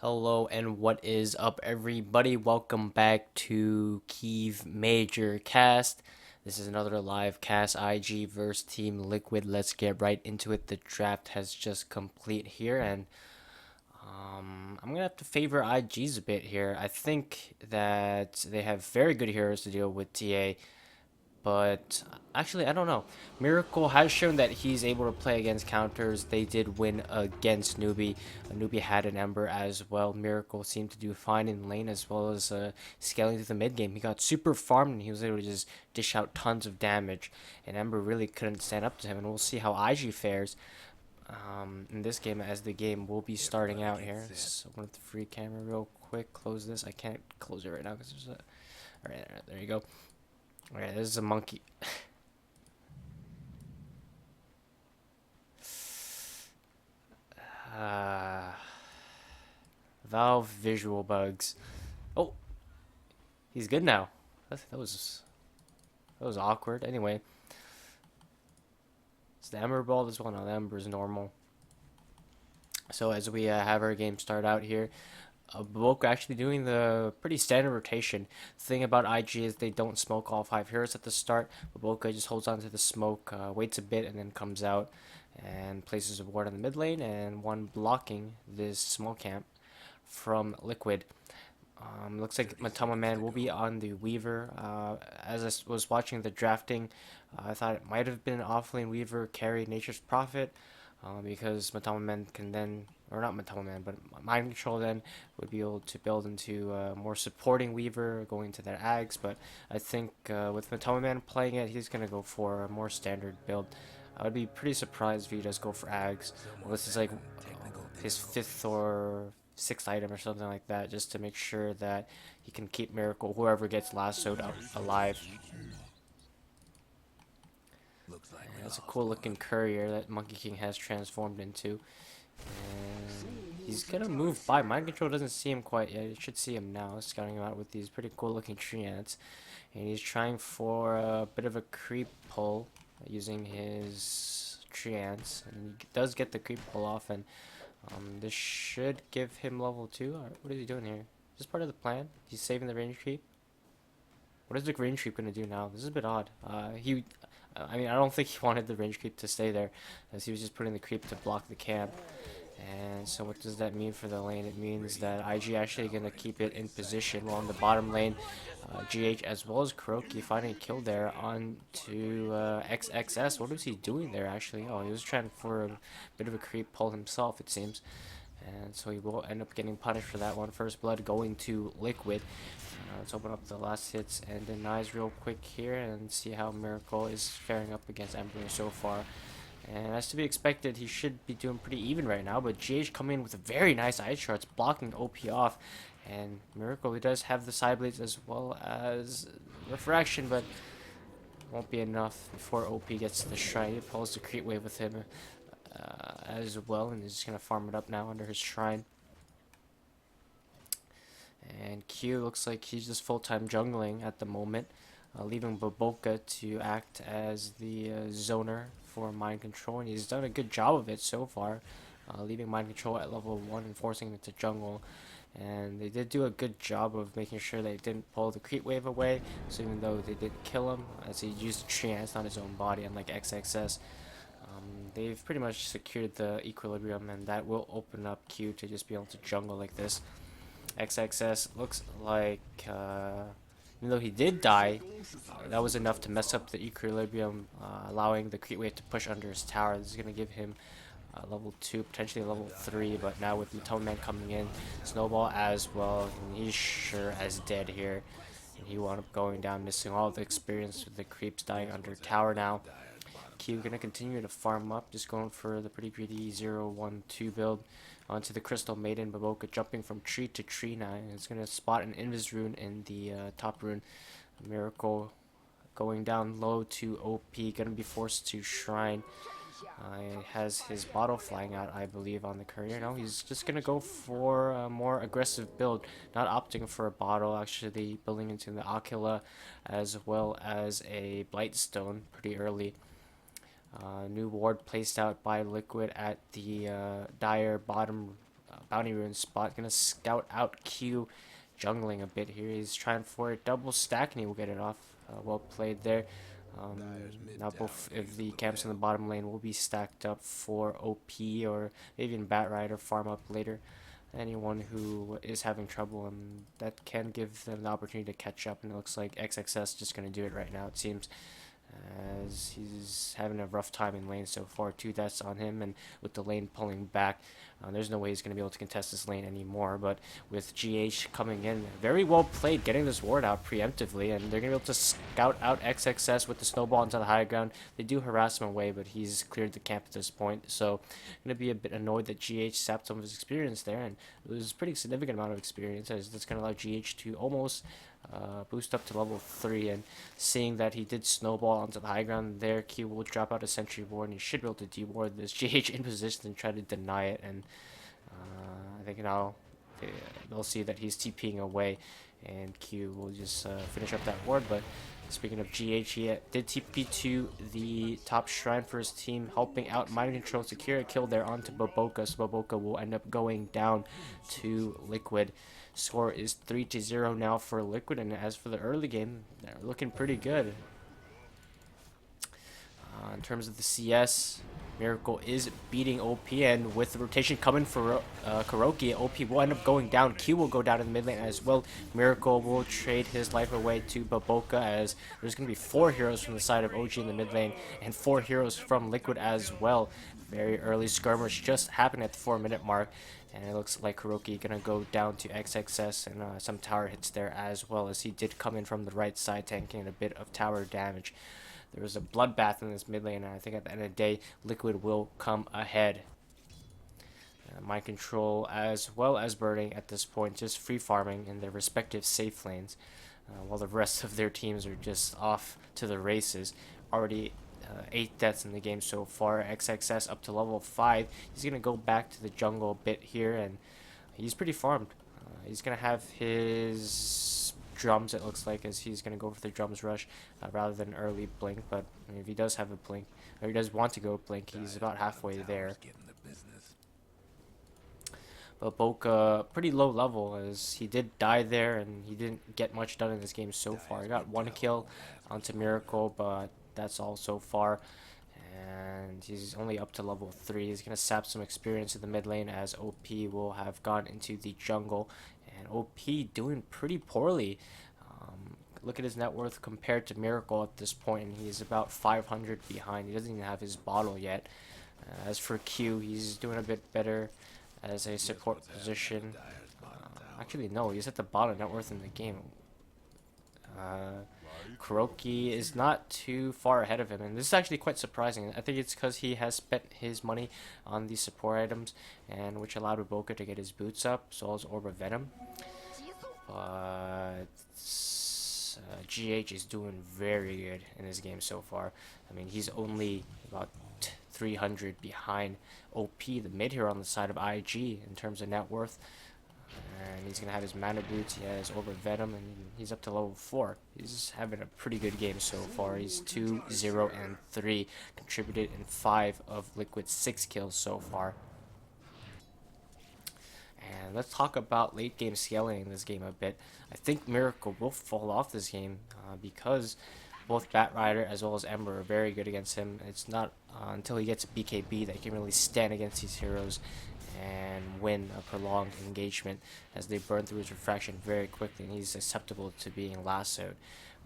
Hello and what is up, everybody? Welcome back to Kiev Major Cast. This is another live cast. IG versus Team Liquid. Let's get right into it. The draft has just complete here, and I'm gonna have to favor IGs a bit here. I think that they have very good heroes to deal with TA, but actually, I don't know. Miracle has shown that he's able to play against counters. They did win against Newbie. Newbie had an Ember as well. Miracle seemed to do fine in lane as well as scaling through the mid game. He got super farmed and he was able to just dish out tons of damage. And Ember really couldn't stand up to him. And we'll see how IG fares in this game as the game will be starting out here. So open up the free camera real quick. Close this. I can't close it right now because there's a. All right, there you go. All right, this is a monkey. Uh, Valve visual bugs. Oh, he's good now. That was awkward. Anyway, it's the Ember ball as well. No, the Ember is normal. So as we have our game start out here, Boke actually doing the pretty standard rotation. The thing about IG is they don't smoke all five heroes at the start. But Boca just holds on to the smoke, waits a bit, and then comes out and places a ward on the mid lane and one blocking this small camp from Liquid. Looks like Matama Man will be on the Weaver. As I was watching the drafting, I thought it might have been offlane Weaver carry Nature's Prophet, because Matama Man can then, or not Matama Man, but Mind Control then would be able to build into more supporting Weaver going to their Ags. But I think with Matama Man playing it, he's going to go for a more standard build. I would be pretty surprised if he does go for Ags, unless it's like his fifth or sixth item or something like that, just to make sure that he can keep Miracle, whoever gets lassoed, alive. And that's a cool looking courier that Monkey King has transformed into. And he's gonna move by. Mind Control doesn't see him quite yet. You should see him now, scouting him out with these pretty cool looking tree ants. And he's trying for a bit of a creep pull using his tree ants. And he does get the creep pull off, and this should give him level 2. What is he doing here? Is this part of the plan? He's saving the range creep? What is the range creep going to do now? This is a bit odd. I mean, I don't think he wanted the range creep to stay there, as he was just putting the creep to block the camp. And so what does that mean for the lane? It means that IG actually going to keep it in position, while in the bottom lane, GH as well as Kuroki finding a kill there on to XXS. What was he doing there actually? Oh, he was trying for a bit of a creep pull himself, it seems. And so he will end up getting punished for that one. First blood going to Liquid. Let's open up the last hits and denies real quick here and see how Miracle is faring up against Emperor so far. And as to be expected, he should be doing pretty even right now. But GH coming in with a very nice ice charts, blocking OP off. And Miracle, he does have the side blades as well as refraction, but won't be enough before OP gets the shrine. He pulls the creep wave with him as well, and he's just gonna farm it up now under his shrine. And Q looks like he's just full-time jungling at the moment, leaving Baboka to act as the zoner for Mind Control, and he's done a good job of it so far, leaving Mind Control at level 1 and forcing him to jungle. And they did do a good job of making sure they didn't pull the creep wave away, so even though they did kill him, as he used a chance on his own body, unlike XXS, they've pretty much secured the equilibrium, and that will open up Q to just be able to jungle like this. XXS looks like, even though he did die, that was enough to mess up the equilibrium, allowing the creep wave to push under his tower. This is going to give him level 2, potentially level 3, but now with the Tone Man coming in, Snowball as well, and he's sure as dead here. And he wound up going down, missing all the experience with the creeps dying under tower now. Q gonna continue to farm up, just going for the pretty greedy 0-1-2 build onto the Crystal Maiden. Baboka jumping from tree to tree now. It's gonna spot an Invis rune in the top rune. Miracle going down low to OP, gonna be forced to shrine. Has his bottle flying out, I believe, on the courier. No, he's just gonna go for a more aggressive build, not opting for a bottle, actually building into the Aquila as well as a Blightstone pretty early. New ward placed out by Liquid at the dire bottom bounty rune spot. Gonna scout out Q, jungling a bit here. He's trying for a double stack and he will get it off. Well played there. Um, Now both of the camps in the bottom lane will be stacked up for OP or maybe even Batrider farm up later. Anyone who is having trouble, and that can give them the opportunity to catch up, and it looks like XXS just going to do it right now, it seems, as he's having a rough time in lane so far. Two deaths on him, and with the lane pulling back, there's no way he's going to be able to contest this lane anymore. But with GH coming in, very well played, getting this ward out preemptively, and they're going to be able to scout out XXS with the snowball into the high ground. They do harass him away, but he's cleared the camp at this point, so going to be a bit annoyed that GH sapped some of his experience there, and it was a pretty significant amount of experience, as that's going to allow GH to almost boost up to level 3, and seeing that he did snowball onto the high ground there, Q will drop out a sentry ward and he should be able to deward this GH in position and try to deny it, and I think now they'll see that he's TPing away and Q will just finish up that ward. But speaking of GH, he did TP to the top shrine for his team, helping out Mind Control, secure a kill there onto Boboka, so Boboka will end up going down to Liquid. Score is 3-0 now for Liquid, and as for the early game, they're looking pretty good. In terms of the CS, Miracle is beating OP, and with the rotation coming for Kuroki, OP will end up going down. Q will go down in the mid lane as well. Miracle will trade his life away to Boboka, as there's going to be 4 heroes from the side of OG in the mid lane, and 4 heroes from Liquid as well. Very early skirmish just happened at the 4-minute mark, and it looks like Kuroki gonna go down to XXS, and some tower hits there as well, as he did come in from the right side, tanking a bit of tower damage. There was a bloodbath in this mid lane, and I think at the end of the day, Liquid will come ahead. Mind Control as well as Birding at this point just free farming in their respective safe lanes, while the rest of their teams are just off to the races. Already 8 deaths in the game so far. XXS up to level 5. He's going to go back to the jungle a bit here, and he's pretty farmed. He's going to have his drums, it looks like, as he's going to go for the drums rush rather than early blink. But I mean, if he does have a blink, or he does want to go blink, he's about halfway there. But Boca, pretty low level, as he did die there, and he didn't get much done in this game so far. He got 1 kill onto Miracle, but that's all so far, and he's only up to level 3. He's going to sap some experience in the mid lane, as OP will have gone into the jungle, and OP doing pretty poorly. Look at his net worth compared to Miracle at this point, and he's about 500 behind. He doesn't even have his bottle yet. As for Q, he's doing a bit better as a support position. Actually, no, he's at the bottom net worth in the game. Kuroki is not too far ahead of him, and this is actually quite surprising. I think it's because he has spent his money on these support items, and which allowed Uboka to get his boots up, so as Orb of Venom. But GH is doing very good in this game so far. I mean, he's only about 300 behind OP, the mid here on the side of IG in terms of net worth. And he's going to have his mana boots, he has Orb of Venom, and he's up to level 4. He's having a pretty good game so far. He's 2, 0, and 3, contributed in 5 of Liquid's 6 kills so far. And let's talk about late game scaling in this game a bit. I think Miracle will fall off this game because both Batrider as well as Ember are very good against him. It's not until he gets a BKB that he can really stand against these heroes and win a prolonged engagement, as they burn through his refraction very quickly, and he's susceptible to being lassoed.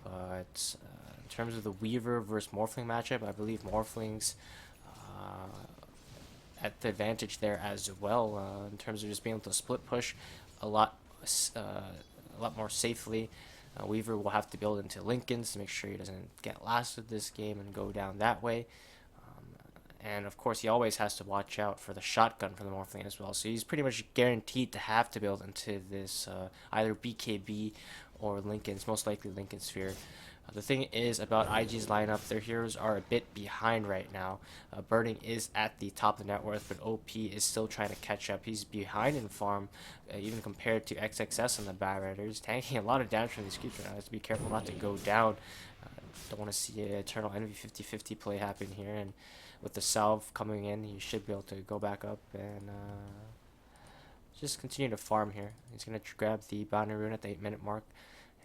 But in terms of the Weaver versus Morphling matchup, I believe Morphling's at the advantage there as well, in terms of just being able to split push a lot more safely. Weaver will have to build into Lincolns to make sure he doesn't get lasted this game and go down that way. And of course, he always has to watch out for the shotgun from the Morphling as well. So he's pretty much guaranteed to have to build into this either BKB or Lincoln's, most likely Lincoln Sphere. The thing is about IG's lineup, their heroes are a bit behind right now. Birding is at the top of the net worth, but OP is still trying to catch up. He's behind in farm, even compared to XXS on the Batrider. He's tanking a lot of damage from these creeps right now. Has to be careful not to go down. Don't want to see an Eternal Envy 50-50 play happen here, and with the salve coming in, he should be able to go back up and just continue to farm here. He's gonna grab the boundary rune at the 8-minute mark,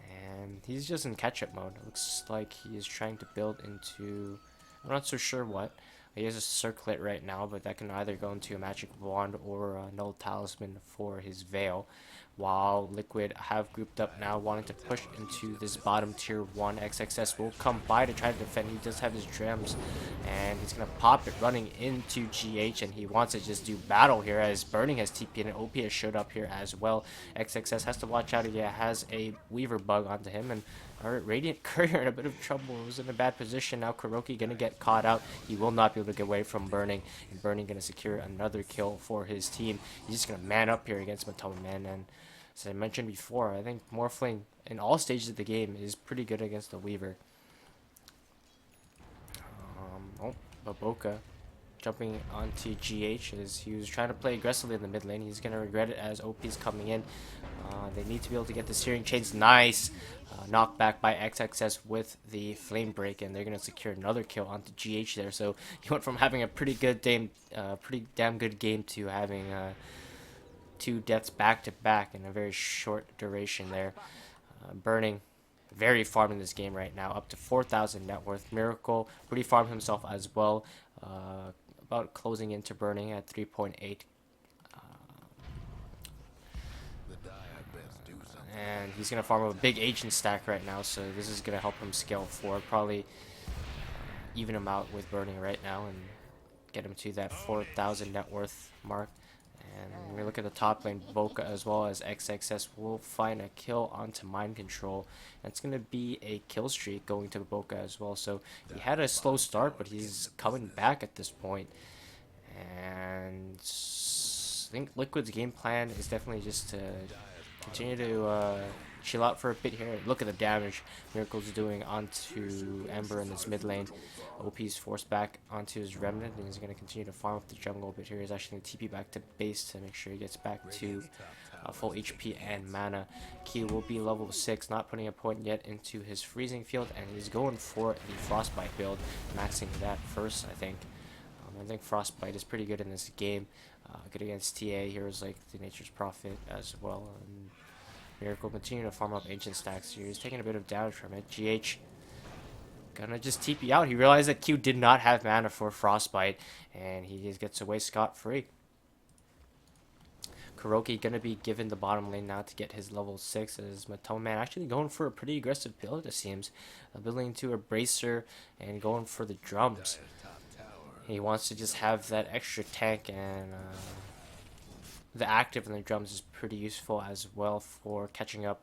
and he's just in catch-up mode. It looks like he is trying to build into, I'm not so sure what. He has a circlet right now, but that can either go into a magic wand or a null talisman for his veil. While Liquid have grouped up now, wanting to push into this bottom tier 1. XXS will come by to try to defend. He does have his gems, and he's going to pop it running into GH, and he wants to just do battle here as Burning has TP and OP has showed up here as well. XXS has to watch out. He has a Weaver bug onto him, and our Radiant Courier in a bit of trouble. It was in a bad position. Now Kuroki going to get caught out. He will not be able to get away from Burning, and Burning going to secure another kill for his team. He's just going to man up here against Matoma Man, and as I mentioned before, I think Morphling in all stages of the game is pretty good against the Weaver. Baboka jumping onto GH as he was trying to play aggressively in the mid lane. He's going to regret it as OP's coming in. They need to be able to get the Searing Chains. Nice knockback by XXS with the Flame Break, and they're going to secure another kill onto GH there. So he went from having a pretty damn good game to having 2 deaths back to back in a very short duration there. Burning very farmed in this game right now, up to 4,000 net worth. Miracle pretty farmed himself as well, about closing into Burning at 3.8. And he's going to farm a big ancient stack right now, so this is going to help him scale forward, probably even him out with Burning right now and get him to that 4,000 net worth mark. And when we look at the top lane, Boca as well as XXS will find a kill onto Mind Control. And it's going to be a kill streak going to Boca as well. So he had a slow start, but he's coming back at this point. And I think Liquid's game plan is definitely just to continue to chill out for a bit here. Look at the damage Miracle's doing onto Ember in this mid lane. OP's forced back onto his Remnant, and he's going to continue to farm up the jungle. But here he's actually going to TP back to base to make sure he gets back to full HP and mana. Key will be level 6, not putting a point yet into his freezing field, and he's going for the Frostbite build, maxing that first, I think. I think Frostbite is pretty good in this game. Good against TA, heroes like the Nature's Prophet as well. And Miracle continue to farm up ancient stacks here. He's taking a bit of damage from it. GH gonna just TP out. He realized that Q did not have mana for Frostbite, and he just gets away scot-free. Kuroki gonna be given the bottom lane now to get his level 6 as Matoma Man actually going for a pretty aggressive build, it seems. Building into a bracer and going for the drums. He wants to just have that extra tank, and the active in the drums is pretty useful as well for catching up.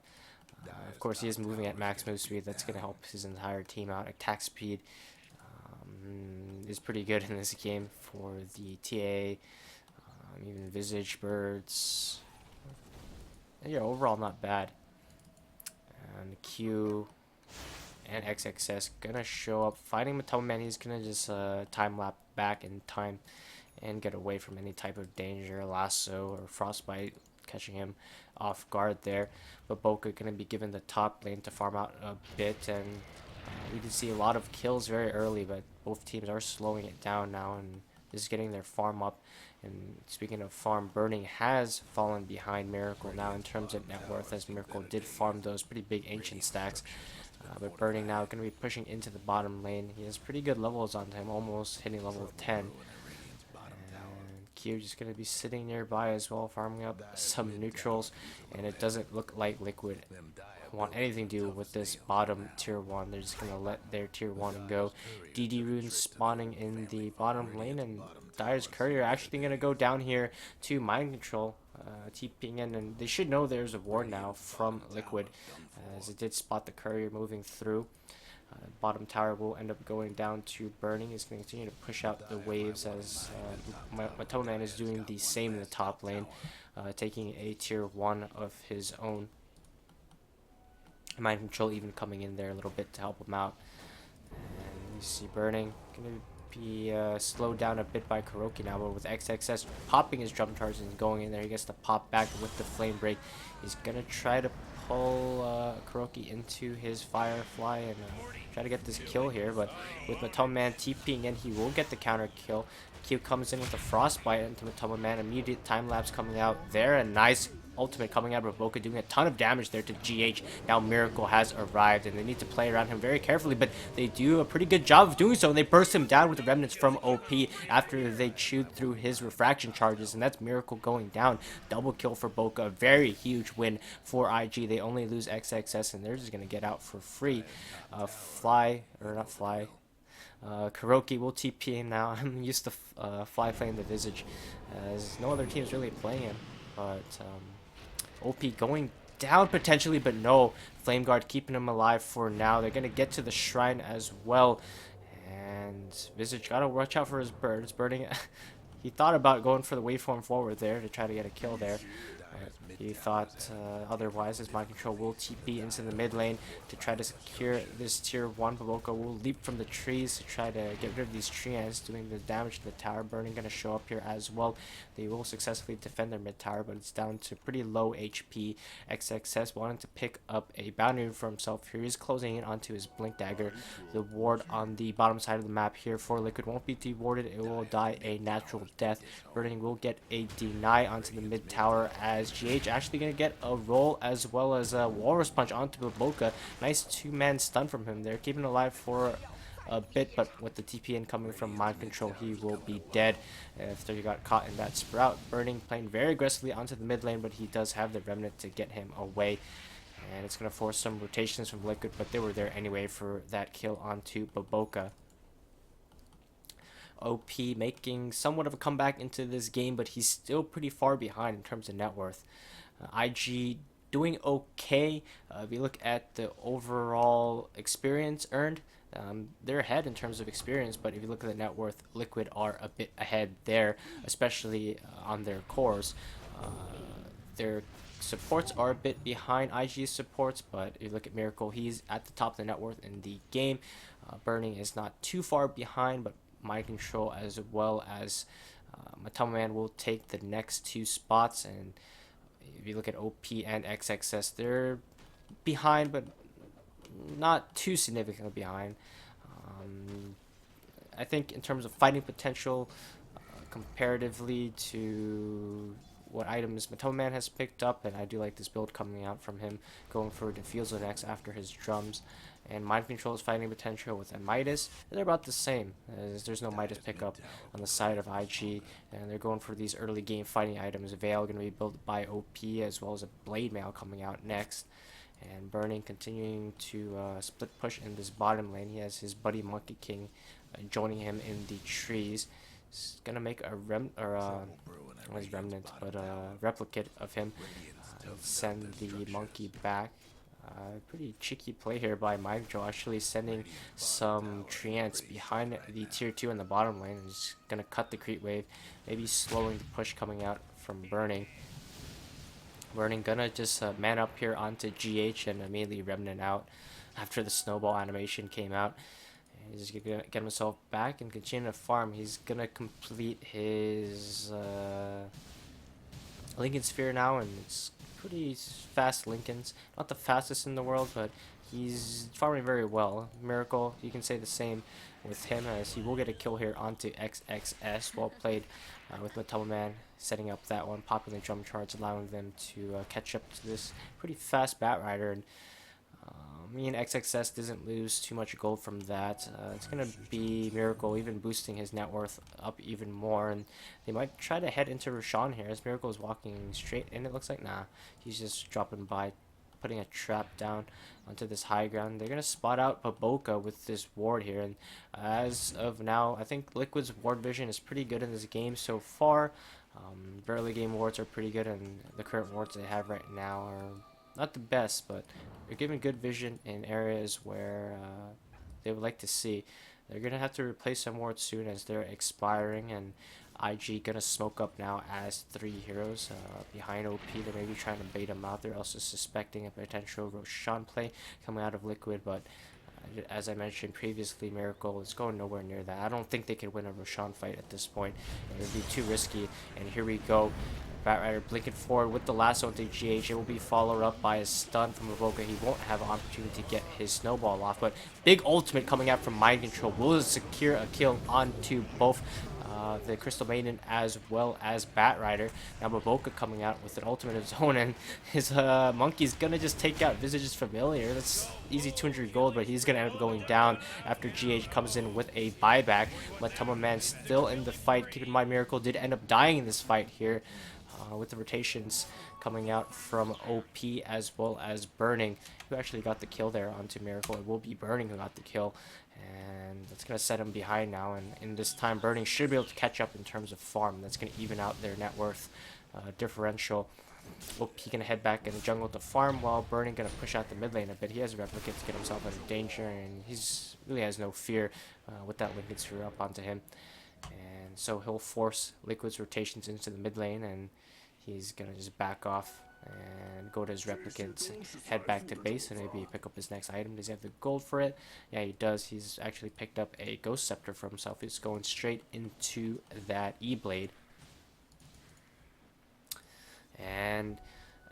Of course, he is moving at max move speed. That's going to help his entire team out. Attack speed is pretty good in this game for the TA. Even Visage, Birds. And yeah, overall not bad. And Q and XXS gonna show up fighting Matoma Man. He's gonna just time lap back in time and get away from any type of danger, lasso or Frostbite catching him off guard there. But Boca gonna be given the top lane to farm out a bit, and we can see a lot of kills very early, but both teams are slowing it down now and just getting their farm up. And speaking of farm, Burning has fallen behind Miracle now in terms of net worth, as Miracle did farm those pretty big ancient stacks. But Burning now going to be pushing into the bottom lane. He has pretty good levels on him, almost hitting level 10. And Q just going to be sitting nearby as well, farming up some neutrals. And it doesn't look like Liquid want anything to do with this bottom tier 1. They're just going to let their tier 1 go. DD runes spawning in the bottom lane, and Dire's Courier actually going to go down here to Mind Control, TPing in, and they should know there's a ward now from Liquid, as it did spot the Courier moving through. Bottom tower will end up going down to Burning. He's going to continue to push out the waves as Matoma Man is doing the same in the top lane, taking a tier 1 of his own. Mind Control even coming in there a little bit to help him out. And you see Burning going to be slowed down a bit by Kuroki now, but with XXS popping his jump charge and going in there, he gets to pop back with the flame break. He's gonna try to pull Kuroki into his Firefly and try to get this kill here, but with Matoma Man TPing in, he will get the counter kill. Q comes in with a Frostbite into Matoma Man, immediate time lapse coming out there, and nice ultimate coming out of Boca, doing a ton of damage there to GH. Now Miracle has arrived, and they need to play around him very carefully, but they do a pretty good job of doing so, and they burst him down with the remnants from OP after they chewed through his refraction charges, and that's Miracle going down. Double kill for Boca, a very huge win for IG. They only lose XXS, and they're just going to get out for free. Kuroki will TP him now. I'm used to Fly playing the Visage, as no other team's really playing him, but OP going down potentially, but no. Flame Guard keeping him alive for now. They're going to get to the shrine as well. And Visage got to watch out for his bird. It's burning. He thought about going for the waveform forward there to try to get a kill there. He thought otherwise, as Mind Control will TP into the mid lane to try to secure this tier 1. Baboka will leap from the trees to try to get rid of these tree ants, doing the damage to the tower. Burning going to show up here as well. They will successfully defend their mid tower, but it's down to pretty low HP. XXS wanting to pick up a boundary for himself here. He's closing in onto his Blink Dagger. The ward on the bottom side of the map here for Liquid won't be dewarded. It will die a natural death. Burning will get a deny onto the mid tower, as GH actually going to get a roll as well as a Walrus Punch onto Baboka. Nice two-man stun from him there, keeping him alive for a bit, but with the TPN coming from Mind Control, he will be dead after he got caught in that Sprout. Burning playing very aggressively onto the mid lane, but he does have the Remnant to get him away. And it's going to force some rotations from Liquid, but they were there anyway for that kill onto Baboka. OP making somewhat of a comeback into this game, but he's still pretty far behind in terms of net worth. IG doing okay. If you look at the overall experience earned, they're ahead in terms of experience, but if you look at the net worth, Liquid are a bit ahead there, especially on their cores. Their supports are a bit behind IG's supports, but if you look at Miracle, he's at the top of the net worth in the game. Burning is not too far behind, but Mind Control as well as Matoma Man will take the next 2 spots. And if you look at OP and XXS, they're behind, but not too significantly behind. I think in terms of fighting potential, comparatively to what items Matoma Man has picked up, and I do like this build coming out from him, going for Diffusal next after his drums. And Mind Control is fighting potential with a Midas. They're about the same, as there's no Midas pickup on the side of IG, and they're going for these early game fighting items. Veil going to be built by OP, as well as a Blade Mail coming out next. And Burning continuing to split push in this bottom lane. He has his buddy Monkey King joining him in the trees. He's going to make a replicate of him. Send the monkey back. Pretty cheeky play here by Mind Control, actually sending some treants behind the tier 2 in the bottom lane. He's going to cut the creep wave, maybe slowing the push coming out from Burning. Burning gonna just man up here onto GH and immediately Remnant out after the snowball animation came out. And he's just gonna get himself back and continue to farm. He's gonna complete his Lincoln Sphere now, and it's pretty fast Lincolns. Not the fastest in the world, but he's farming very well. Miracle, you can say the same with him, as he will get a kill here onto XXS. Well played with Matoma Man setting up that one, popping the drum charge, allowing them to catch up to this pretty fast Batrider. And me and XXS doesn't lose too much gold from that. It's going to be Miracle even boosting his net worth up even more, and they might try to head into Roshan here as Miracle is walking straight in. It looks like he's just dropping by, putting a trap down onto this high ground. They're going to spot out Baboka with this ward here, and as of now, I think Liquid's ward vision is pretty good in this game so far. Early game wards are pretty good, and the current wards they have right now are not the best, but they're given good vision in areas where they would like to see. They're going to have to replace some wards soon as they're expiring, and IG going to smoke up now as 3 heroes behind OP. They're maybe trying to bait them out. They're also suspecting a potential Roshan play coming out of Liquid, but As I mentioned previously, Miracle is going nowhere near that. I don't think they could win a Roshan fight at this point. It would be too risky. And here we go. Batrider blinking forward with the lasso into GH. It will be followed up by a stun from Avoka. He won't have an opportunity to get his snowball off. But big ultimate coming out from Mind Control will secure a kill onto both the Crystal Maiden as well as Batrider. Now Maboka coming out with an ultimate of his own, and his monkey's gonna just take out Visage's Familiar. That's easy 200 gold, but he's gonna end up going down after GH comes in with a buyback. Matoma Man still in the fight. Keep in mind, Miracle did end up dying in this fight here, with the rotations coming out from OP as well as Burning, who actually got the kill there onto Miracle. It will be Burning who got the kill, and that's going to set him behind now. And in this time, Burning should be able to catch up in terms of farm. That's going to even out their net worth differential. OP going to head back in the jungle to farm, while Burning going to push out the mid lane a bit. He has a replicate to get himself out of danger, and he's really has no fear with that Lincoln Sphere up onto him. And so he'll force Liquid's rotations into the mid lane, and he's going to just back off and go to his replicants, head back to base, and maybe pick up his next item. Does he have the gold for it? Yeah, he does. He's actually picked up a Ghost Scepter for himself. He's going straight into that E-Blade. And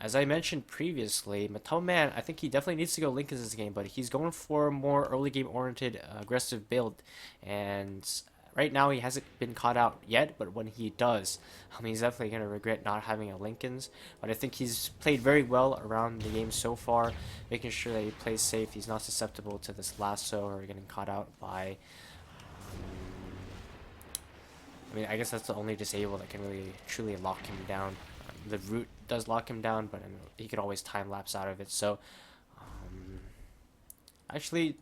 as I mentioned previously, Matoma Man, I think he definitely needs to go Link in this game, but he's going for a more early game oriented aggressive build. And right now, he hasn't been caught out yet, but when he does, he's definitely going to regret not having a Lincoln's. But I think he's played very well around the game so far, making sure that he plays safe. He's not susceptible to this lasso or getting caught out by... I mean, I guess that's the only disable that can really truly lock him down. The root does lock him down, but he could always time-lapse out of it. So, actually...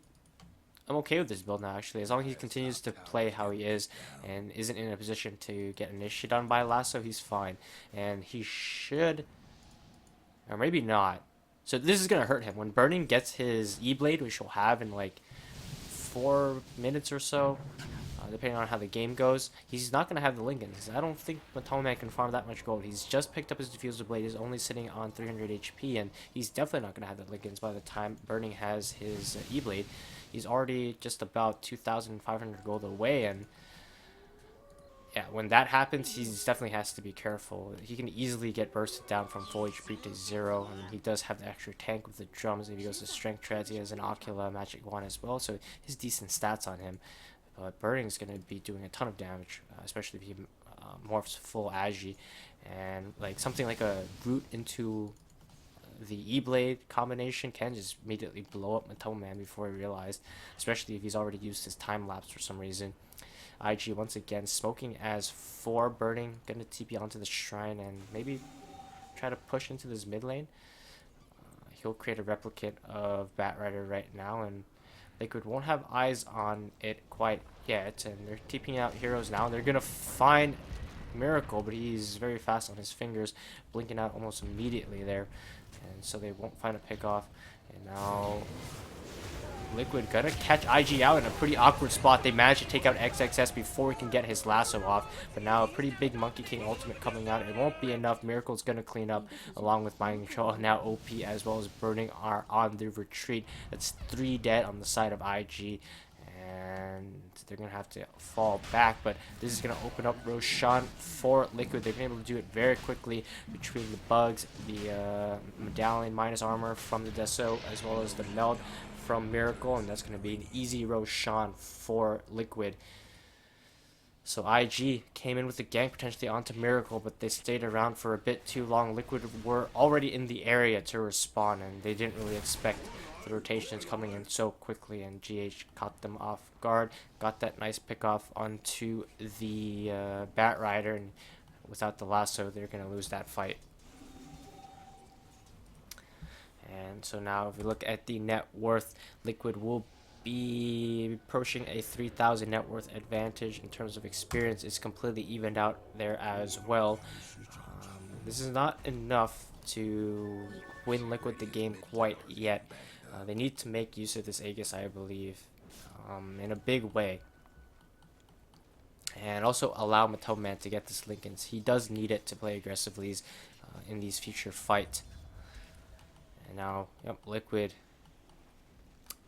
I'm okay with this build now, actually. As long as he continues to play how he is and isn't in a position to get initiated on by lasso, he's fine. And he should... Or maybe not. So this is going to hurt him. When Burning gets his E-Blade, which he'll have in like 4 minutes or so, depending on how the game goes, he's not going to have the Lincolns. I don't think Matoma Man can farm that much gold. He's just picked up his Diffusal Blade. He's only sitting on 300 HP, and he's definitely not going to have the Lincolns by the time Burning has his E-Blade. He's already just about 2,500 gold away, and yeah, when that happens, he definitely has to be careful. He can easily get bursted down from full HP to 0, and he does have the extra tank with the drums. If he goes to Strength Treads, he has an Ocula Magic Wand as well, so he has decent stats on him. But Burning's going to be doing a ton of damage, especially if he morphs full Agi. And like something like a root into the E-Blade combination can just immediately blow up Matoma Man before he realized, especially if he's already used his time lapse for some reason. IG once again smoking as 4, Burning, gonna TP onto the shrine and maybe try to push into this mid lane. He'll create a replicate of Batrider right now, and Liquid won't have eyes on it quite yet, and they're TPing out heroes now. They're gonna find Miracle, but he's very fast on his fingers, blinking out almost immediately there, and so they won't find a pick off. And now Liquid gonna catch IG out in a pretty awkward spot. They managed to take out XXS before he can get his lasso off, but now a pretty big Monkey King ultimate coming out. It won't be enough. Miracle's gonna clean up along with Mind Control. Now OP as well as Burning are on the retreat. That's 3 dead on the side of IG, and they're gonna have to fall back, but this is gonna open up Roshan for Liquid. They've been able to do it very quickly between the bugs, the medallion minus armor from the Deso, as well as the meld from Miracle, and that's going to be an easy Roshan for Liquid. So IG came in with the gank potentially onto Miracle, but they stayed around for a bit too long. Liquid were already in the area to respawn, and they didn't really expect the rotations coming in so quickly, and GH caught them off guard, got that nice pick off onto the Batrider, and without the lasso, they're going to lose that fight. And so now if we look at the net worth, Liquid will be approaching a 3,000 net worth advantage. In terms of experience, it's completely evened out there as well. This is not enough to win Liquid the game quite yet. They need to make use of this Aegis, I believe, in a big way. And also allow Matoma Man to get this Lincolns. He does need it to play aggressively in these future fights. And now, yep, Liquid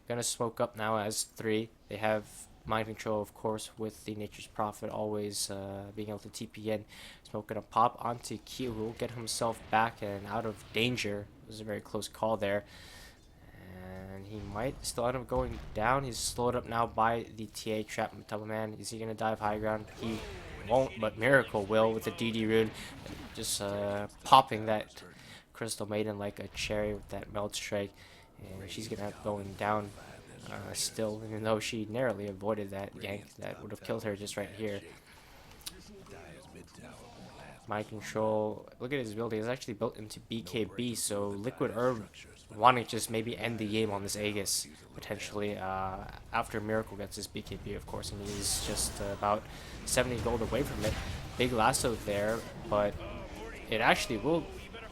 gonna smoke up now as 3. They have mind control, of course, with the Nature's Prophet always being able to TP in. Smoke gonna pop onto Q, who will get himself back and out of danger. It was a very close call there. And he might still end up going down. He's slowed up now by the TA trap Double Man. Is he going to dive high ground? He won't, but Miracle will with the DD rune. Just popping that Crystal Maiden like a cherry with that Melt Strike. And she's going to end up going down still, even though she narrowly avoided that gank that would have killed her just right here. Mind control. Look at his build. He's actually built into BKB, so Liquid Herb wanting to just maybe end the game on this Aegis potentially after Miracle gets his BKB, of course, and he's just about 70 gold away from it. Big lasso there, but it actually will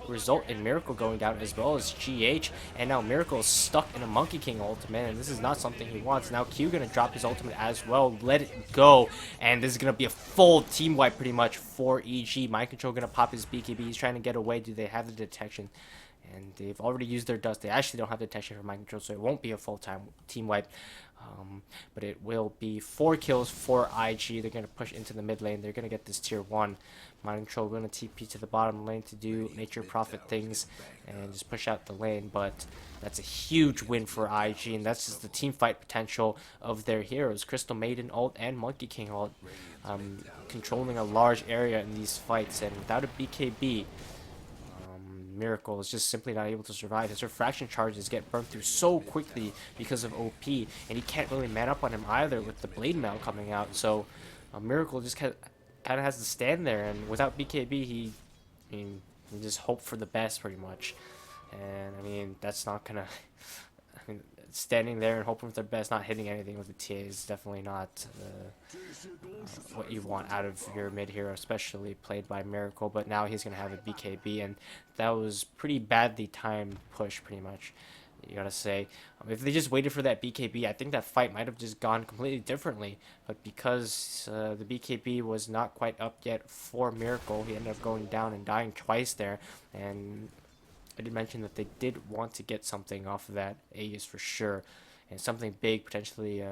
result in Miracle going down as well as GH, and now Miracle is stuck in a Monkey King ultimate, and this is not something he wants. Now Q gonna drop his ultimate as well, let it go, and this is gonna be a full team wipe pretty much for EG. Mind Control gonna pop his BKB, he's trying to get away. Do they have the detection? And they've already used their dust. They actually don't have detection for Mind Control, so it won't be a full-time team wipe. But it will be 4 kills for IG. They're going to push into the mid lane. They're going to get this tier 1. Mind Control going to TP to the bottom lane to do Nature Prophet things and just push out the lane. But that's a huge win for IG, and that's just the team fight potential of their heroes. Crystal Maiden ult and Monkey King ult controlling a large area in these fights. And without a BKB, Miracle is just simply not able to survive. His refraction charges get burned through so quickly because of OP, and he can't really man up on him either with the Blade Mail coming out. So Miracle just kind of has to stand there, and without BKB, he just hope for the best pretty much. And I mean, that's not gonna. I mean, standing there and hoping for their best, not hitting anything with the TA is definitely not what you want out of your mid hero, especially played by Miracle. But now he's going to have a BKB, and that was pretty badly timed push, pretty much, you gotta say. If they just waited for that BKB, I think that fight might have just gone completely differently. But because the BKB was not quite up yet for Miracle, he ended up going down and dying twice there. And I did mention that they did want to get something off of that Aegis for sure, and something big, potentially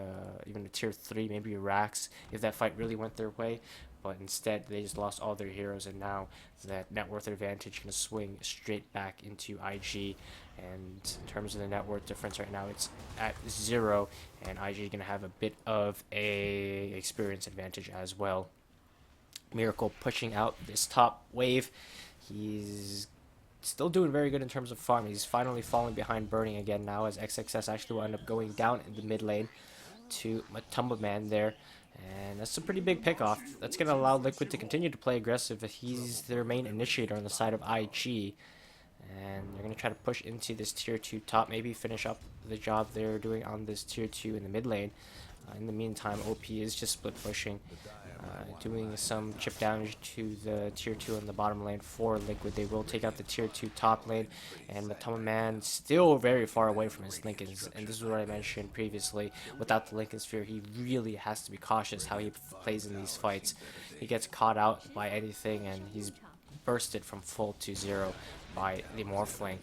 even a tier 3, maybe a Rax, if that fight really went their way. But instead, they just lost all their heroes, and now that net worth advantage can swing straight back into IG. And in terms of the net worth difference right now, it's at 0, and IG is going to have a bit of a experience advantage as well. Miracle pushing out this top wave. He's still doing very good in terms of farm. He's finally falling behind Burning again now, as XXS actually will end up going down in the mid lane to Matumba Man there. And that's a pretty big pick off. That's going to allow Liquid to continue to play aggressive. He's their main initiator on the side of IG. And they're going to try to push into this tier 2 top, maybe finish up the job they're doing on this tier 2 in the mid lane. In the meantime, OP is just split pushing, doing some chip damage to the tier 2 in the bottom lane for Liquid. They will take out the tier 2 top lane, and Matoma Man still very far away from his Linken's. And this is what I mentioned previously. Without the Linken Sphere, he really has to be cautious how he plays in these fights. He gets caught out by anything, and he's bursted from full to 0 by the Morphling.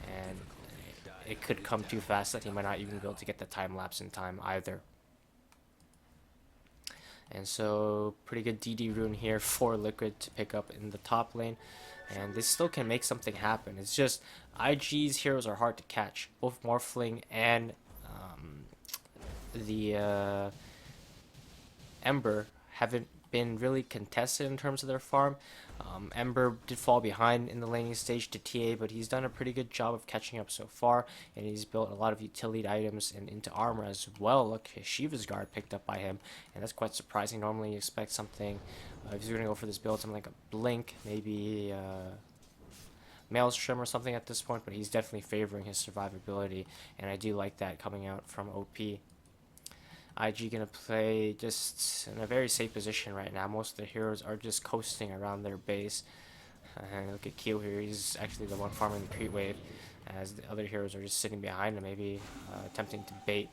And it could come too fast that he might not even be able to get the time lapse in time either. And so, pretty good DD rune here for Liquid to pick up in the top lane. And they still can make something happen. It's just, IG's heroes are hard to catch. Both Morphling and the Ember haven't been really contested in terms of their farm. Ember did fall behind in the laning stage to TA, but he's done a pretty good job of catching up so far, and he's built a lot of utility items and into armor as well. Look, his Shiva's Guard picked up by him, and that's quite surprising. Normally you expect something, if you're going to go for this build, something like a Blink, maybe Maelstrom or something at this point, but he's definitely favoring his survivability, and I do like that coming out from OP. IG gonna play just in a very safe position right now. Most of the heroes are just coasting around their base. And look at Kiev here, he's actually the one farming the creep wave, as the other heroes are just sitting behind him, maybe attempting to bait.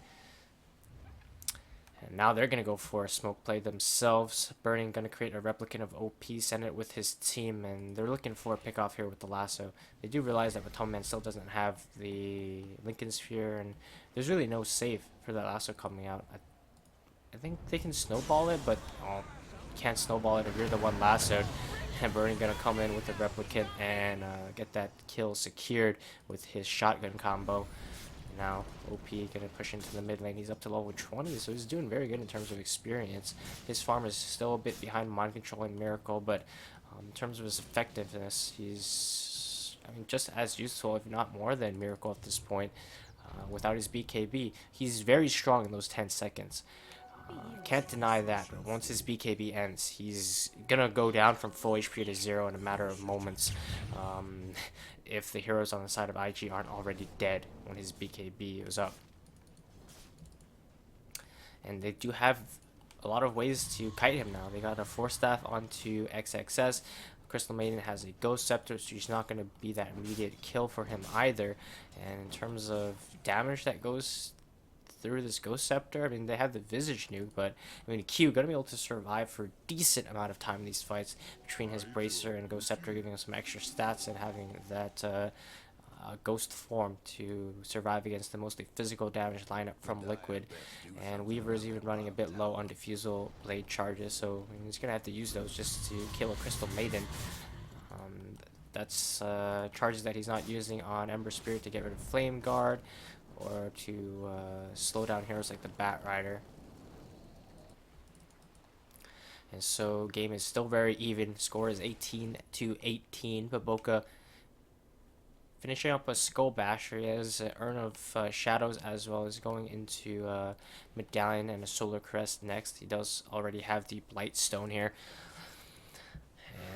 And now they're going to go for a smoke play themselves. Burning going to create a replicant of OP, send it with his team, and they're looking for a pick off here with the lasso. They do realize that Matoma Man still doesn't have the Lincoln Sphere, and there's really no save for that lasso coming out. I think they can snowball it, but can't snowball it if you're the one lassoed. And Burning gonna come in with the replicant and get that kill secured with his shotgun combo. Now OP gonna push into the mid lane. He's up to level 20, so he's doing very good in terms of experience. His farm is still a bit behind Mind Control and Miracle, but in terms of his effectiveness, he's just as useful, if not more than Miracle at this point. Without his BKB, he's very strong in those 10 seconds. Can't deny that, but once his BKB ends, he's gonna go down from full HP to 0 in a matter of moments. If the heroes on the side of IG aren't already dead when his BKB is up. And they do have a lot of ways to kite him now. They got a Force Staff onto XXS. Crystal Maiden has a Ghost Scepter, so she's not going to be that immediate kill for him either. And in terms of damage that goes through this Ghost Scepter, I mean, they have the Visage nuke, but I mean, Q gonna be able to survive for a decent amount of time in these fights between his Bracer and Ghost Scepter, giving him some extra stats and having that Ghost form to survive against the mostly physical damage lineup from Liquid. And Weaver is even running a bit low on Diffusal Blade charges, so I mean, he's gonna have to use those just to kill a Crystal Maiden. That's charges that he's not using on Ember Spirit to get rid of Flame Guard, or to slow down heroes like the Bat Rider. And so game is still very even. Score is 18-18. Baboka finishing up a Skull Basher. He has an Urn of Shadows, as well as going into Medallion and a Solar Crest next. He does already have the Blight Stone here.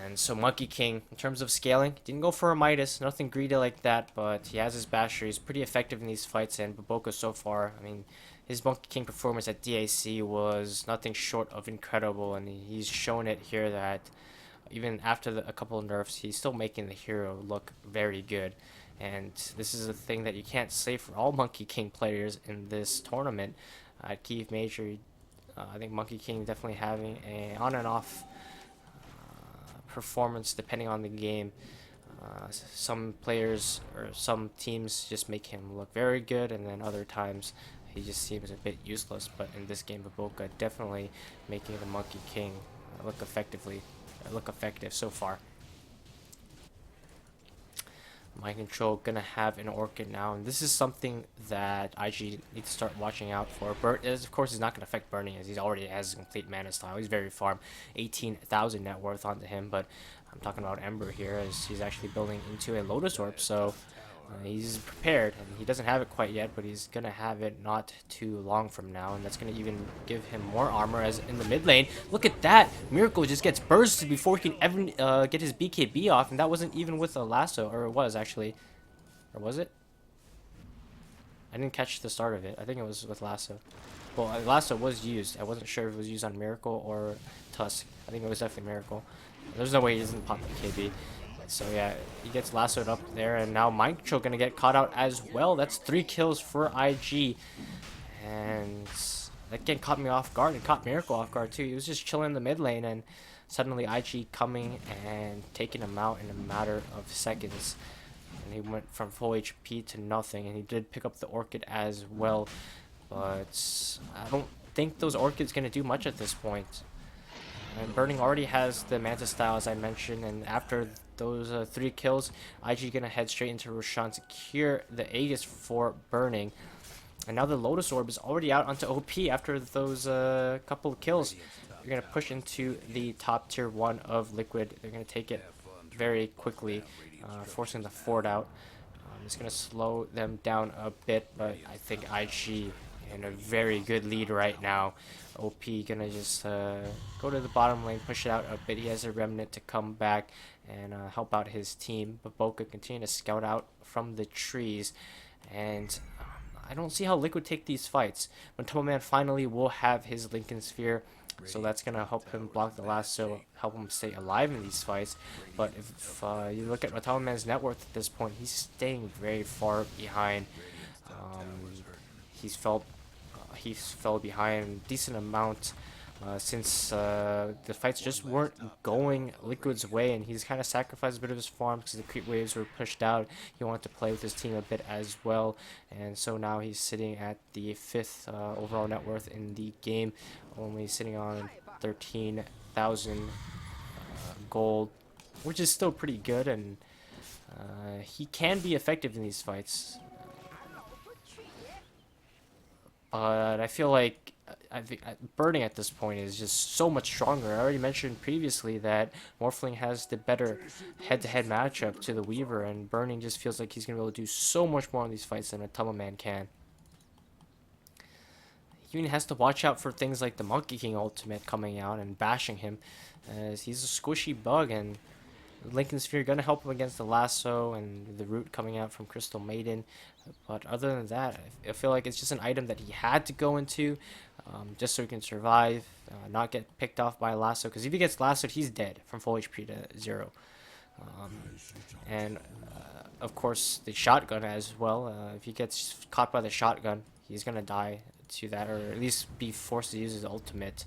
And so Monkey King, in terms of scaling, didn't go for a Midas, nothing greedy like that, but he has his Basher. He's pretty effective in these fights, and Baboka so far, I mean, his Monkey King performance at DAC was nothing short of incredible, and he's shown it here that even after a couple of nerfs, he's still making the hero look very good. And this is a thing that you can't say for all Monkey King players in this tournament. At Kiev Major, I think Monkey King definitely having a on and off performance depending on the game. Some players or some teams just make him look very good, and then other times he just seems a bit useless. But in this game, Baboka definitely making the Monkey King look effective so far. Mind Control gonna have an Orchid now, and this is something that IG needs to start watching out for. Of course, is not gonna affect Burning, as he already has a complete mana style. He's very farm, 18,000 net worth onto him, but I'm talking about Ember here, as he's actually building into a Lotus Orb, so he's prepared, and he doesn't have it quite yet, but he's gonna have it not too long from now, and that's gonna even give him more armor. As in the mid lane, look at that, Miracle just gets bursted before he can ever get his BKB off, and that wasn't even with a lasso, or it was actually, or was it? I didn't catch the start of it. I think it was with lasso. Well, lasso was used. I wasn't sure if it was used on Miracle or Tusk. I think it was definitely Miracle. There's no way he doesn't pop BKB. So yeah, he gets lassoed up there, and now Mind Control gonna get caught out as well. That's 3 kills for IG, and that game caught me off guard. It caught Miracle off guard too. He was just chilling in the mid lane, and suddenly IG coming and taking him out in a matter of seconds. And he went from full HP to nothing, and he did pick up the Orchid as well. But I don't think those Orchids gonna do much at this point. And Burning already has the Manta style, as I mentioned, and after those 3 kills, IG gonna head straight into Roshan to secure the Aegis for Burning. And now the Lotus Orb is already out onto OP after those couple of kills. They're gonna push into the top tier 1 of Liquid. They're gonna take it very quickly, forcing the fort out. It's gonna slow them down a bit, but I think IG in a very good lead right now. OP gonna just go to the bottom lane, push it out a bit. He has a Remnant to come back and help out his team. Baboka continue to scout out from the trees, and I don't see how Liquid take these fights. Matoma Man finally will have his Lincoln Sphere, so that's gonna help him block the lasso, help him stay alive in these fights. But if you look at Matoma Man's net worth at this point, he's staying very far behind. He's felt he fell behind a decent amount since the fights just weren't going Liquid's way, and he's kind of sacrificed a bit of his farm because the creep waves were pushed out. He wanted to play with his team a bit as well, and so now he's sitting at the 5th overall net worth in the game, only sitting on 13,000 gold, which is still pretty good, and he can be effective in these fights. But I feel like I think Burning at this point is just so much stronger. I already mentioned previously that Morphling has the better head-to-head matchup to the Weaver, and Burning just feels like he's gonna be able to do so much more in these fights than a Tunnel Man can. He even has to watch out for things like the Monkey King ultimate coming out and bashing him, as he's a squishy bug, and Lincoln Sphere gonna help him against the lasso and the root coming out from Crystal Maiden. But other than that, I feel like it's just an item that he had to go into just so he can survive, not get picked off by a lasso. Because if he gets lassoed, he's dead from full HP to 0. And of course, the shotgun as well. If he gets caught by the shotgun, he's gonna die to that, or at least be forced to use his ultimate.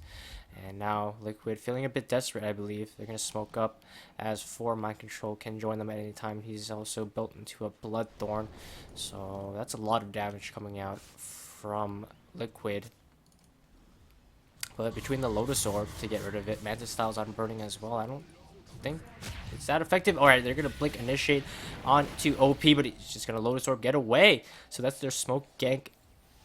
And now Liquid feeling a bit desperate, I believe. They're going to smoke up as 4 Mind Control can join them at any time. He's also built into a Bloodthorn. So that's a lot of damage coming out from Liquid. But between the Lotus Orb to get rid of it, Mantis Styles on Burning as well, I don't think it's that effective. Alright, they're going to Blink Initiate onto OP, but he's just going to Lotus Orb get away. So that's their smoke gank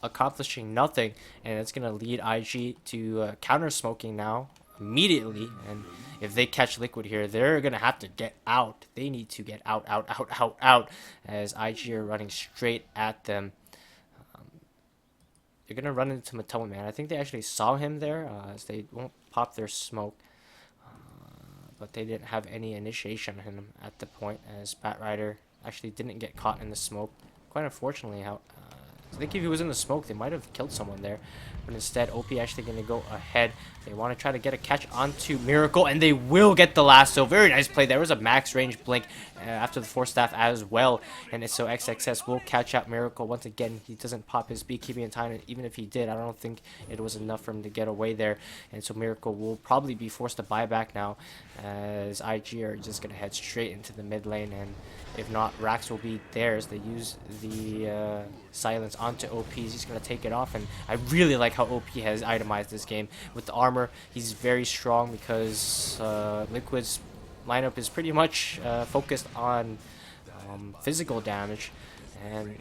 accomplishing nothing, and it's gonna lead IG to counter smoking now immediately. And if they catch Liquid here, they're gonna have to get out. They need to get out, out, as IG are running straight at them. They're gonna run into Matoma Man. I think they actually saw him there, as they won't pop their smoke, but they didn't have any initiation on him at the point, as Batrider actually didn't get caught in the smoke. Quite unfortunately, how I think if he was in the smoke, they might have killed someone there. But instead, OP actually going to go ahead. They want to try to get a catch onto Miracle, and they will get the lasso. Very nice play. There was a max range blink after the Force Staff as well. And so XXS will catch out Miracle. Once again, he doesn't pop his beekeeping in time. And even if he did, I don't think it was enough for him to get away there. And so Miracle will probably be forced to buy back now, as IG are just going to head straight into the mid lane. And if not, Rax will be theirs. They use the silence onto OP. He's going to take it off, and I really like how OP has itemized this game. With the armor, he's very strong because Liquid's lineup is pretty much focused on physical damage, and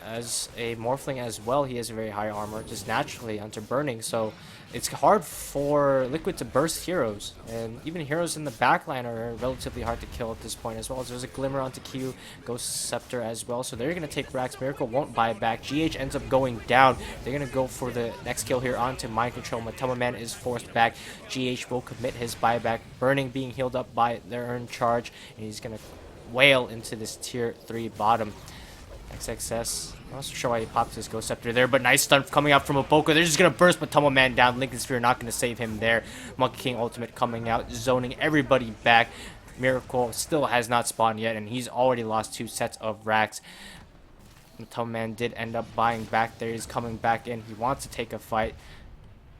as a Morphling as well, he has a very high armor just naturally onto Burning, so it's hard for Liquid to burst heroes, and even heroes in the backline are relatively hard to kill at this point as well. As there's a Glimmer onto Q, Ghost Scepter as well, so they're going to take Rax. Miracle won't buy it back. GH ends up going down. They're going to go for the next kill here onto Mind Control. Matoma Man is forced back. GH will commit his buyback. Burning being healed up by their own charge, and he's going to wail into this tier 3 bottom. XXS, I'm not so sure why he popped his Ghost Scepter there, but nice stun coming out from Aboka. They're just going to burst Matoma Man down. Lincoln Sphere not going to save him there. Monkey King ultimate coming out, zoning everybody back. Miracle still has not spawned yet, and he's already lost 2 sets of Rax. Matoma Man did end up buying back there. He's coming back in. He wants to take a fight.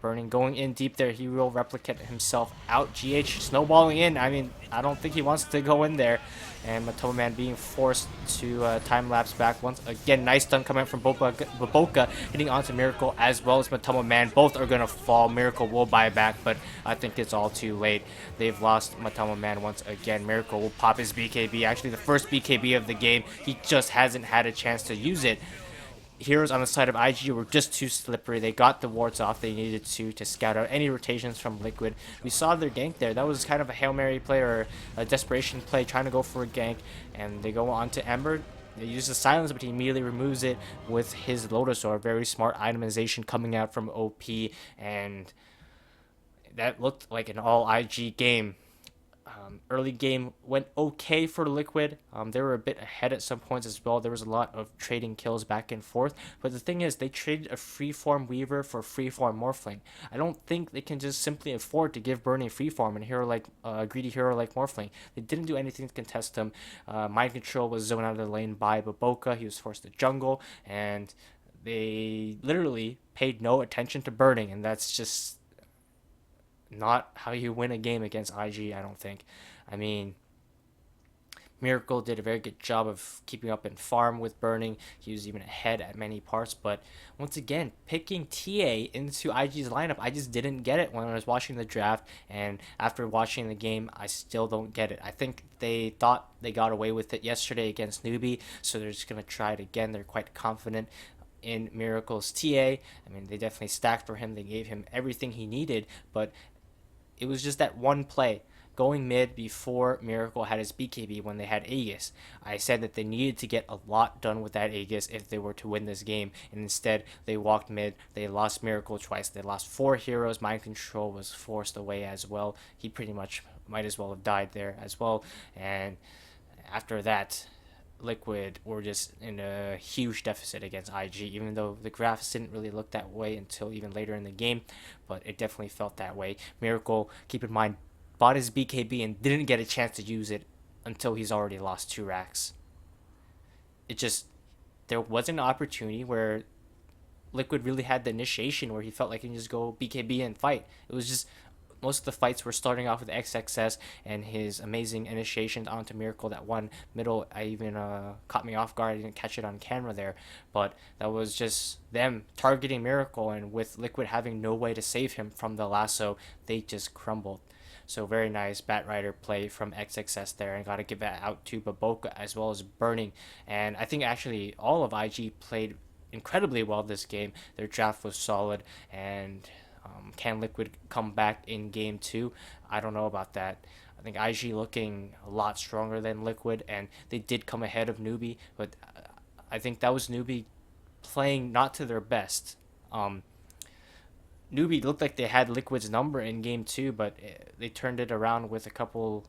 Burning going in deep there. He will replicate himself out. GH snowballing in. I mean, I don't think he wants to go in there. And Matoma Man being forced to time-lapse back once again. Nice stun coming out from Baboka, hitting onto Miracle as well as Matoma Man. Both are going to fall. Miracle will buy back, but I think it's all too late. They've lost Matoma Man once again. Miracle will pop his BKB. Actually, the first BKB of the game. He just hasn't had a chance to use it. Heroes on the side of IG were just too slippery. They got the wards off they needed to scout out any rotations from Liquid. We saw their gank there. That was kind of a Hail Mary play or a desperation play, trying to go for a gank, and they go on to Ember. They use the silence, but he immediately removes it with his Lotus Orb. Very smart itemization coming out from OP, and that looked like an all IG game. Early game went okay for Liquid. They were a bit ahead at some points as well. There was a lot of trading kills back and forth. But the thing is, they traded a freeform Weaver for freeform Morphling. I don't think they can just simply afford to give Burning freeform and a hero like greedy hero like Morphling. They didn't do anything to contest him. Mind Control was zoned out of the lane by Baboka. He was forced to jungle, and they literally paid no attention to Burning, and that's just not how you win a game against IG, I don't think. I mean, Miracle did a very good job of keeping up in farm with Burning. He was even ahead at many parts, but once again, picking TA into IG's lineup, I just didn't get it when I was watching the draft, and after watching the game, I still don't get it. I think they thought they got away with it yesterday against Newbie, so they're just gonna try it again. They're quite confident in Miracle's TA. I mean, they definitely stacked for him. They gave him everything he needed, but it was just that one play going mid before Miracle had his BKB when they had Aegis. I said that they needed to get a lot done with that Aegis if they were to win this game, and instead they walked mid. They lost Miracle twice. They lost 4 heroes. Mind Control was forced away as well. He pretty much might as well have died there as well. And after that, Liquid were just in a huge deficit against IG, even though the graphs didn't really look that way until even later in the game, but it definitely felt that way. Miracle, keep in mind, bought his BKB and didn't get a chance to use it until he's already lost 2 racks. It just, there wasn't an opportunity where Liquid really had the initiation where he felt like he could just go BKB and fight. It was just most of the fights were starting off with XXS and his amazing initiations onto Miracle. That one middle, I even caught me off guard. I didn't catch it on camera there, but that was just them targeting Miracle, and with Liquid having no way to save him from the lasso, they just crumbled. So very nice Batrider play from XXS there, and got to give that out to Baboka as well as Burning. And I think actually all of IG played incredibly well this game. Their draft was solid, and can Liquid come back in game two? I don't know about that. I think IG looking a lot stronger than Liquid, and they did come ahead of Newbie, but I think that was Newbie playing not to their best. Newbie looked like they had Liquid's number in game two, but they turned it around with a couple,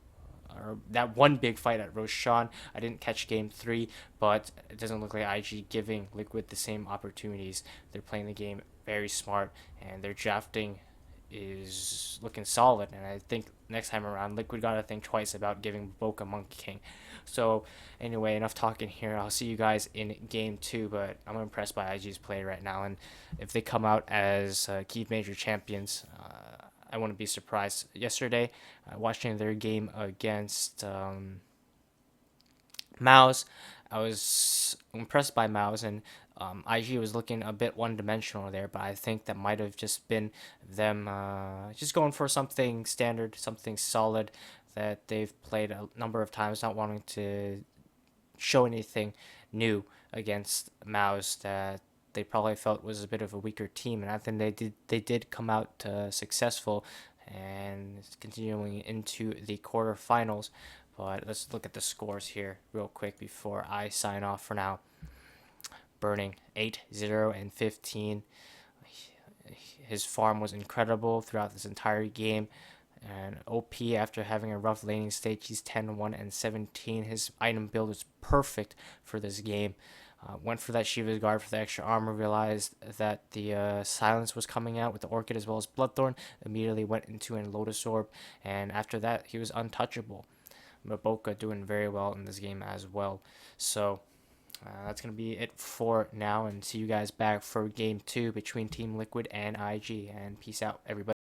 or that one big fight at Roshan. I didn't catch game three, but it doesn't look like IG giving Liquid the same opportunities. They're playing the game very smart, and their drafting is looking solid. And I think next time around, Liquid got to think twice about giving Boca Monkey King. So anyway, enough talking here. I'll see you guys in game two, but I'm impressed by IG's play right now, and if they come out as Kiev major champions, I wouldn't be surprised. Yesterday, watching their game against Mouse, I was impressed by Mouse, and IG was looking a bit one-dimensional there, but I think that might have just been them just going for something standard, something solid that they've played a number of times, not wanting to show anything new against Mouse that they probably felt was a bit of a weaker team, and I think they did come out successful and continuing into the quarterfinals. But let's look at the scores here real quick before I sign off for now. Burning 8-0 and 15. His farm was incredible throughout this entire game. And OP, after having a rough laning stage, he's 10-1 and 17. His item build was perfect for this game. Went for that Shiva's Guard for the extra armor, realized that the silence was coming out with the Orchid as well as Bloodthorn, immediately went into a Lotus Orb, and after that, he was untouchable. Maboka doing very well in this game as well. So that's going to be it for now, and see you guys back for game two between Team Liquid and IG, and peace out, everybody.